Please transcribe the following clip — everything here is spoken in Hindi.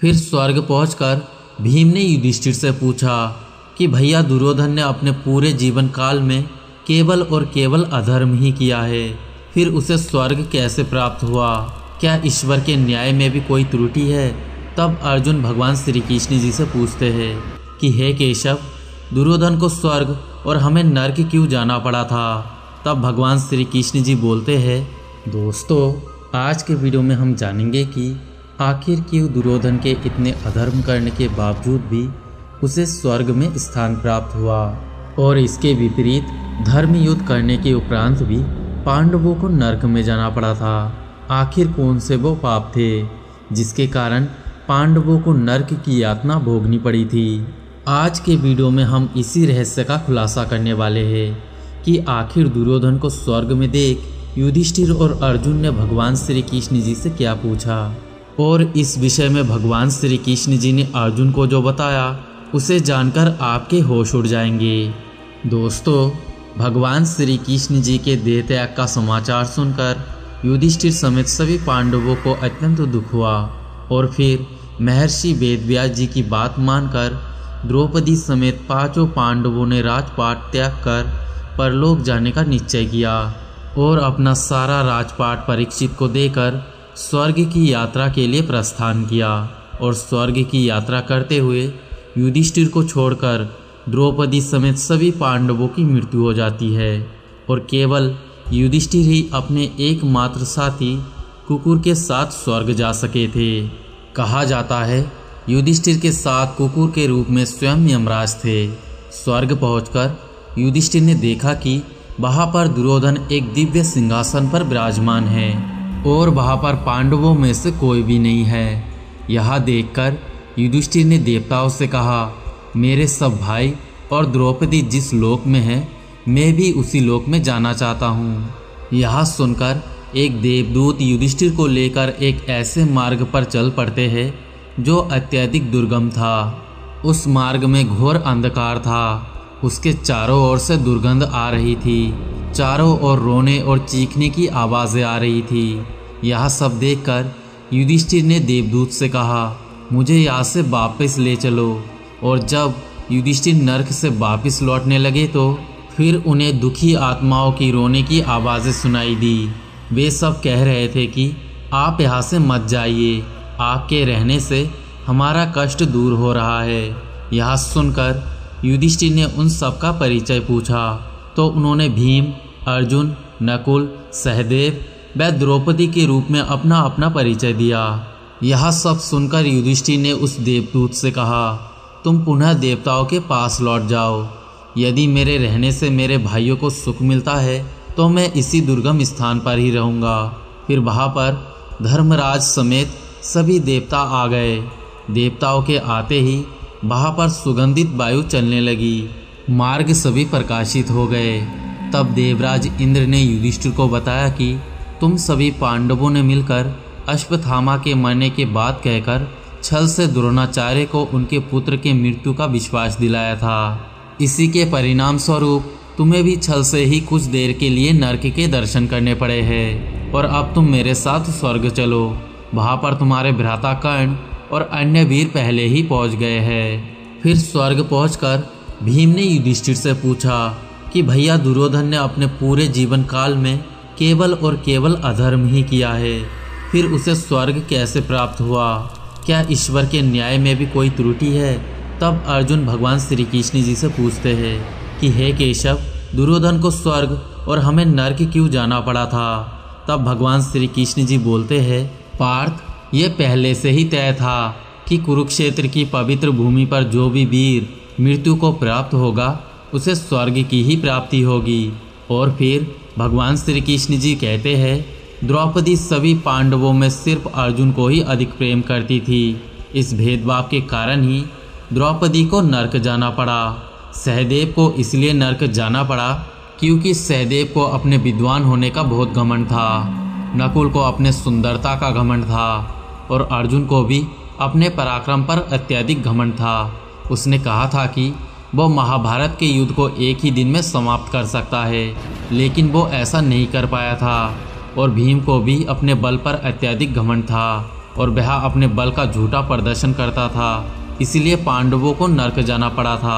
फिर स्वर्ग पहुंचकर भीम ने युधिष्ठिर से पूछा कि भैया दुर्योधन ने अपने पूरे जीवन काल में केवल और केवल अधर्म ही किया है, फिर उसे स्वर्ग कैसे प्राप्त हुआ? क्या ईश्वर के न्याय में भी कोई त्रुटि है? तब अर्जुन भगवान श्री कृष्ण जी से पूछते हैं कि हे केशव, दुर्योधन को स्वर्ग और हमें नर्क क्यों जाना पड़ा था? तब भगवान श्री कृष्ण जी बोलते हैं, दोस्तों आज के वीडियो में हम जानेंगे कि आखिर क्यों दुर्योधन के इतने अधर्म करने के बावजूद भी उसे स्वर्ग में स्थान प्राप्त हुआ, और इसके विपरीत धर्म युद्ध करने के उपरांत भी पांडवों को नर्क में जाना पड़ा था। आखिर कौन से वो पाप थे जिसके कारण पांडवों को नर्क की यातना भोगनी पड़ी थी? आज के वीडियो में हम इसी रहस्य का खुलासा करने वाले हैं कि आखिर दुर्योधन को स्वर्ग में देख युधिष्ठिर और अर्जुन ने भगवान श्री कृष्ण जी से क्या पूछा, और इस विषय में भगवान श्री कृष्ण जी ने अर्जुन को जो बताया उसे जानकर आपके होश उड़ जाएंगे। दोस्तों, भगवान श्री कृष्ण जी के देह त्याग का समाचार सुनकर युधिष्ठिर समेत सभी पांडवों को अत्यंत दुख हुआ, और फिर महर्षि वेदव्यास जी की बात मानकर द्रौपदी समेत पांचों पांडवों ने राजपाट त्याग कर परलोक जाने का निश्चय किया और अपना सारा राजपाट परीक्षित को देकर स्वर्ग की यात्रा के लिए प्रस्थान किया। और स्वर्ग की यात्रा करते हुए युधिष्ठिर को छोड़कर द्रौपदी समेत सभी पांडवों की मृत्यु हो जाती है, और केवल युधिष्ठिर ही अपने एकमात्र साथी कुकुर के साथ स्वर्ग जा सके थे। कहा जाता है युधिष्ठिर के साथ कुकुर के रूप में स्वयं यमराज थे। स्वर्ग पहुंचकर युधिष्ठिर ने देखा कि वहां पर दुर्योधन एक दिव्य सिंहासन पर विराजमान है और वहां पर पांडवों में से कोई भी नहीं है। यह देखकर युधिष्ठिर ने देवताओं से कहा, मेरे सब भाई और द्रौपदी जिस लोक में है मैं भी उसी लोक में जाना चाहता हूँ। यह सुनकर एक देवदूत युधिष्ठिर को लेकर एक ऐसे मार्ग पर चल पड़ते हैं जो अत्यधिक दुर्गम था। उस मार्ग में घोर अंधकार था, उसके चारों ओर से दुर्गंध आ रही थी, चारों ओर रोने और चीखने की आवाज़ें आ रही थी। यह सब देखकर युधिष्ठिर ने देवदूत से कहा, मुझे यहाँ से वापस ले चलो। और जब युधिष्ठिर नर्क से वापस लौटने लगे तो फिर उन्हें दुखी आत्माओं की रोने की आवाज़ें सुनाई दी। वे सब कह रहे थे कि आप यहाँ से मत जाइए, आपके रहने से हमारा कष्ट दूर हो रहा है। यह सुनकर युधिष्ठिर ने उन सब का परिचय पूछा तो उन्होंने भीम, अर्जुन, नकुल, सहदेव व द्रौपदी के रूप में अपना अपना परिचय दिया। यह सब सुनकर युधिष्ठिर ने उस देवदूत से कहा, तुम पुनः देवताओं के पास लौट जाओ। यदि मेरे रहने से मेरे भाइयों को सुख मिलता है तो मैं इसी दुर्गम स्थान पर ही रहूँगा। फिर वहाँ पर धर्मराज समेत सभी देवता आ गए। देवताओं के आते ही वहाँ पर सुगंधित वायु चलने लगी, मार्ग सभी प्रकाशित हो गए। तब देवराज इंद्र ने युधिष्ठिर को बताया कि तुम सभी पांडवों ने मिलकर अश्वत्थामा के मरने के बाद कहकर छल से द्रोणाचार्य को उनके पुत्र के मृत्यु का विश्वास दिलाया था। इसी के परिणाम स्वरूप तुम्हें भी छल से ही कुछ देर के लिए नर्क के दर्शन करने पड़े हैं, और अब तुम मेरे साथ स्वर्ग चलो। वहाँ पर तुम्हारे भ्राता कर्ण और अन्य वीर पहले ही पहुँच गए हैं। फिर स्वर्ग पहुँचकर भीम ने युधिष्ठिर से पूछा कि भैया दुर्योधन ने अपने पूरे जीवन काल में केवल और केवल अधर्म ही किया है, फिर उसे स्वर्ग कैसे प्राप्त हुआ? क्या ईश्वर के न्याय में भी कोई त्रुटि है? तब अर्जुन भगवान श्री कृष्ण जी से पूछते हैं कि हे केशव, दुर्योधन को स्वर्ग और हमें नर्क क्यों जाना पड़ा था? तब भगवान श्री कृष्ण जी बोलते हैं, पार्थ, ये पहले से ही तय था कि कुरुक्षेत्र की पवित्र भूमि पर जो भी वीर मृत्यु को प्राप्त होगा उसे स्वर्ग की ही प्राप्ति होगी। और फिर भगवान श्री कृष्ण जी कहते हैं, द्रौपदी सभी पांडवों में सिर्फ अर्जुन को ही अधिक प्रेम करती थी। इस भेदभाव के कारण ही द्रौपदी को नर्क जाना पड़ा। सहदेव को इसलिए नर्क जाना पड़ा क्योंकि सहदेव को अपने विद्वान होने का बहुत घमंड था, नकुल को अपने सुंदरता का घमंड था, और अर्जुन को भी अपने पराक्रम पर अत्यधिक घमंड था। उसने कहा था कि वो महाभारत के युद्ध को एक ही दिन में समाप्त कर सकता है, लेकिन वो ऐसा नहीं कर पाया था। और भीम को भी अपने बल पर अत्यधिक घमंड था। और वह अपने बल का झूठा प्रदर्शन करता था, इसलिए पांडवों को नर्क जाना पड़ा था।